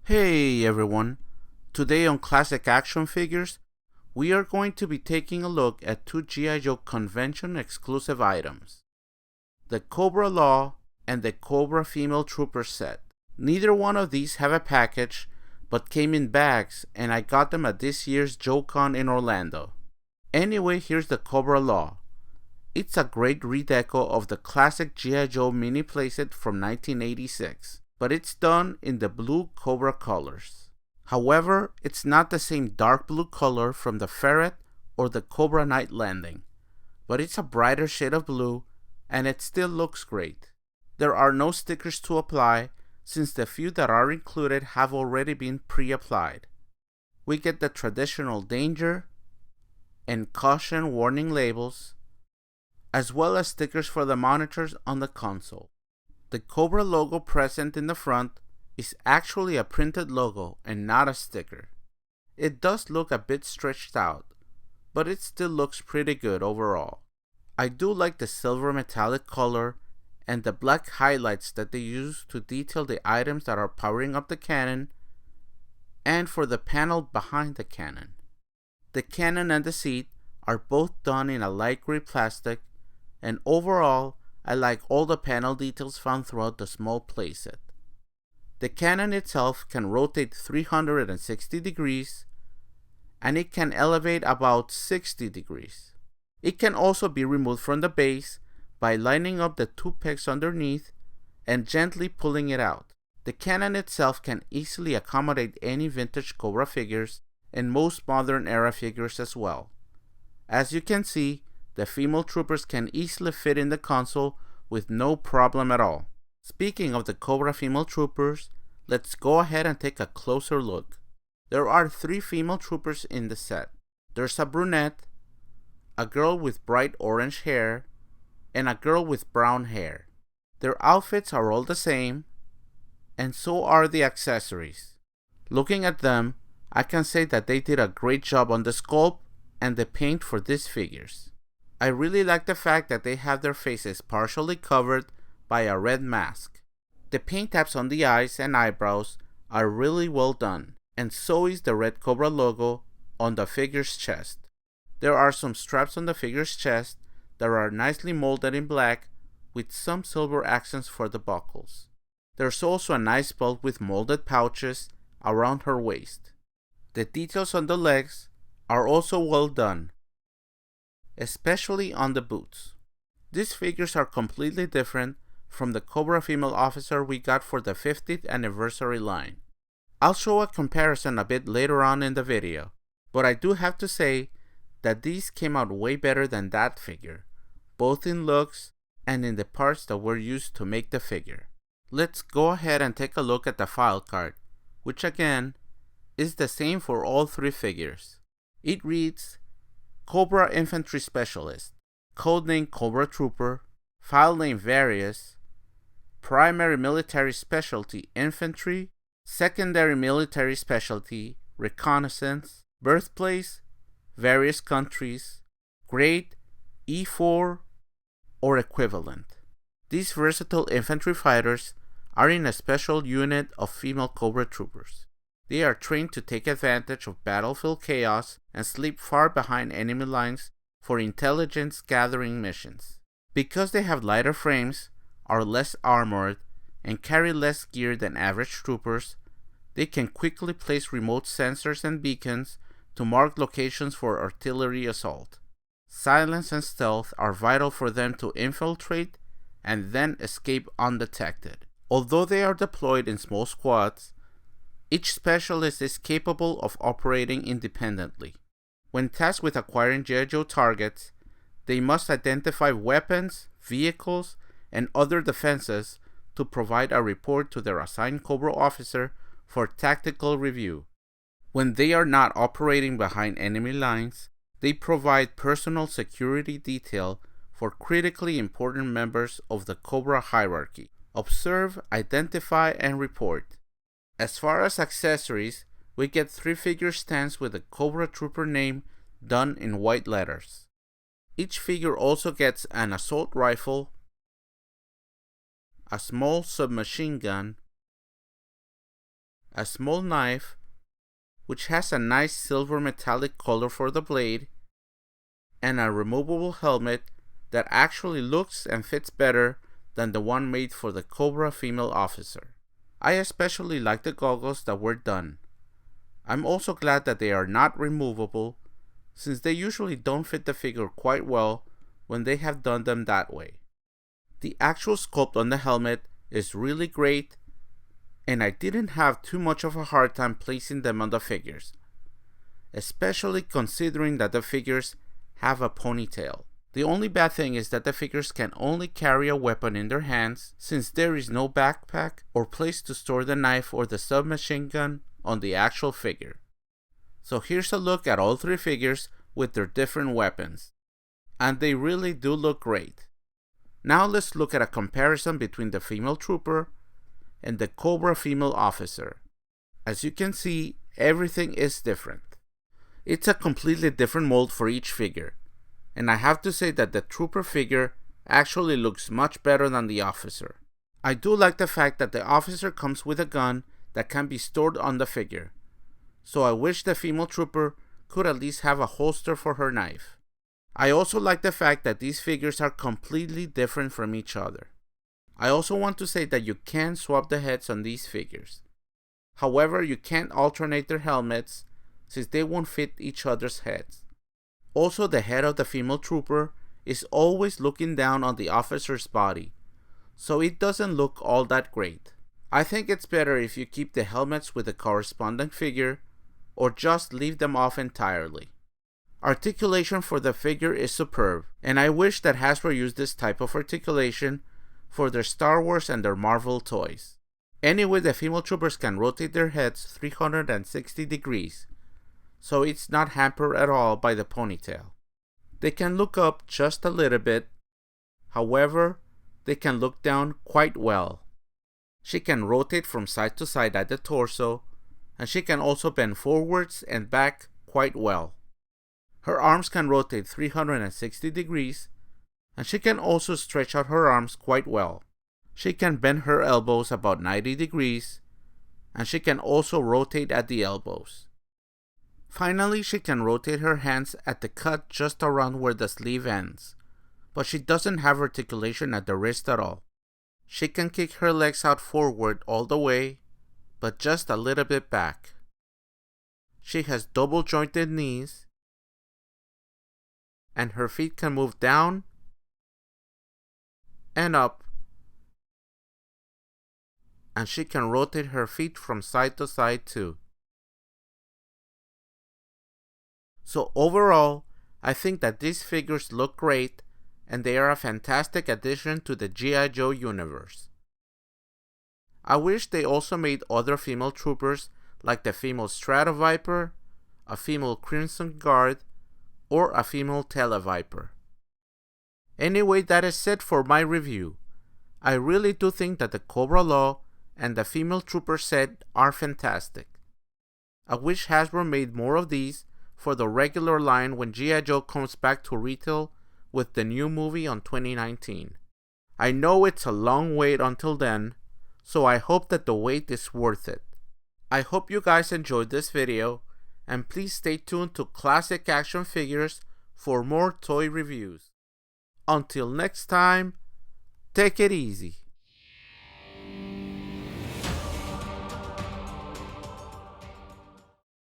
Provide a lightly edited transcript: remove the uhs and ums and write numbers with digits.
Hey everyone, today on Classic Action Figures, we are going to be taking a look at two G.I. Joe convention exclusive items, the Cobra L.A.W and the Cobra Female Trooper set. Neither one of these have a package, but came in bags, and I got them at this year's JoeCon in Orlando. Anyway, here's the Cobra L.A.W. It's a great redeco of the classic G.I. Joe mini playset from 1986. But it's done in the blue Cobra colors. However, it's not the same dark blue color from the Ferret or the Cobra Night Landing, but it's a brighter shade of blue and it still looks great. There are no stickers to apply since the few that are included have already been pre-applied. We get the traditional danger and caution warning labels, as well as stickers for the monitors on the console. The Cobra logo present in the front is actually a printed logo and not a sticker. It does look a bit stretched out, but it still looks pretty good overall. I do like the silver metallic color and the black highlights that they use to detail the items that are powering up the cannon and for the panel behind the cannon. The cannon and the seat are both done in a light gray plastic, and overall I like all the panel details found throughout the small playset. The cannon itself can rotate 360 degrees, and it can elevate about 60 degrees. It can also be removed from the base by lining up the two pegs underneath and gently pulling it out. The cannon itself can easily accommodate any vintage Cobra figures and most modern era figures as well. As you can see, the female troopers can easily fit in the console with no problem at all. Speaking of the Cobra female troopers, let's go ahead and take a closer look. There are 3 female troopers in the set. There's a brunette, a girl with bright orange hair, and a girl with brown hair. Their outfits are all the same, and so are the accessories. Looking at them, I can say that they did a great job on the sculpt and the paint for these figures. I really like the fact that they have their faces partially covered by a red mask. The paint taps on the eyes and eyebrows are really well done, and so is the red Cobra logo on the figure's chest. There are some straps on the figure's chest that are nicely molded in black with some silver accents for the buckles. There's also a nice belt with molded pouches around her waist. The details on the legs are also well done, especially on the boots. These figures are completely different from the Cobra female officer we got for the 50th anniversary line. I'll show a comparison a bit later on in the video, but I do have to say that these came out way better than that figure, both in looks and in the parts that were used to make the figure. Let's go ahead and take a look at the file card, which again is the same for all 3 figures. It reads Cobra Infantry Specialist, codename Cobra Trooper, file name Various, primary military specialty Infantry, secondary military specialty Reconnaissance, birthplace various countries, grade E4 or equivalent. These versatile infantry fighters are in a special unit of female Cobra troopers. They are trained to take advantage of battlefield chaos and sleep far behind enemy lines for intelligence gathering missions. Because they have lighter frames, are less armored, and carry less gear than average troopers, they can quickly place remote sensors and beacons to mark locations for artillery assault. Silence and stealth are vital for them to infiltrate and then escape undetected. Although they are deployed in small squads, each specialist is capable of operating independently. When tasked with acquiring G.I. Joe targets, they must identify weapons, vehicles, and other defenses to provide a report to their assigned Cobra officer for tactical review. When they are not operating behind enemy lines, they provide personal security detail for critically important members of the Cobra hierarchy. Observe, identify, and report. As far as accessories, we get 3 figure stands with the Cobra Trooper name done in white letters. Each figure also gets an assault rifle, a small submachine gun, a small knife, which has a nice silver metallic color for the blade, and a removable helmet that actually looks and fits better than the one made for the Cobra female officer. I especially like the goggles that were done. I'm also glad that they are not removable, since they usually don't fit the figure quite well when they have done them that way. The actual sculpt on the helmet is really great, and I didn't have too much of a hard time placing them on the figures, especially considering that the figures have a ponytail. The only bad thing is that the figures can only carry a weapon in their hands, since there is no backpack or place to store the knife or the submachine gun on the actual figure. So here's a look at all three figures with their different weapons, and they really do look great. Now let's look at a comparison between the female trooper and the Cobra female officer. As you can see, everything is different. It's a completely different mold for each figure, and I have to say that the trooper figure actually looks much better than the officer. I do like the fact that the officer comes with a gun that can be stored on the figure, so I wish the female trooper could at least have a holster for her knife. I also like the fact that these figures are completely different from each other. I also want to say that you can swap the heads on these figures. However, you can't alternate their helmets since they won't fit each other's heads. Also, the head of the female trooper is always looking down on the officer's body, so it doesn't look all that great. I think it's better if you keep the helmets with the corresponding figure, or just leave them off entirely. Articulation for the figure is superb, and I wish that Hasbro used this type of articulation for their Star Wars and their Marvel toys. Anyway, the female troopers can rotate their heads 360 degrees, so it's not hampered at all by the ponytail. They can look up just a little bit, however, they can look down quite well. She can rotate from side to side at the torso, and she can also bend forwards and back quite well. Her arms can rotate 360 degrees, and she can also stretch out her arms quite well. She can bend her elbows about 90 degrees, and she can also rotate at the elbows. Finally, she can rotate her hands at the cut just around where the sleeve ends, but she doesn't have articulation at the wrist at all. She can kick her legs out forward all the way, but just a little bit back. She has double jointed knees, and her feet can move down and up, and she can rotate her feet from side to side too. So overall, I think that these figures look great, and they are a fantastic addition to the G.I. Joe universe. I wish they also made other female troopers like the female Stratoviper, a female Crimson Guard, or a female Televiper. Anyway, that is it for my review. I really do think that the Cobra L.A.W and the female trooper set are fantastic. I wish Hasbro made more of these for the regular line when G.I. Joe comes back to retail with the new movie on 2019. I know it's a long wait until then, so I hope that the wait is worth it. I hope you guys enjoyed this video, and please stay tuned to Classic Action Figures for more toy reviews. Until next time, take it easy.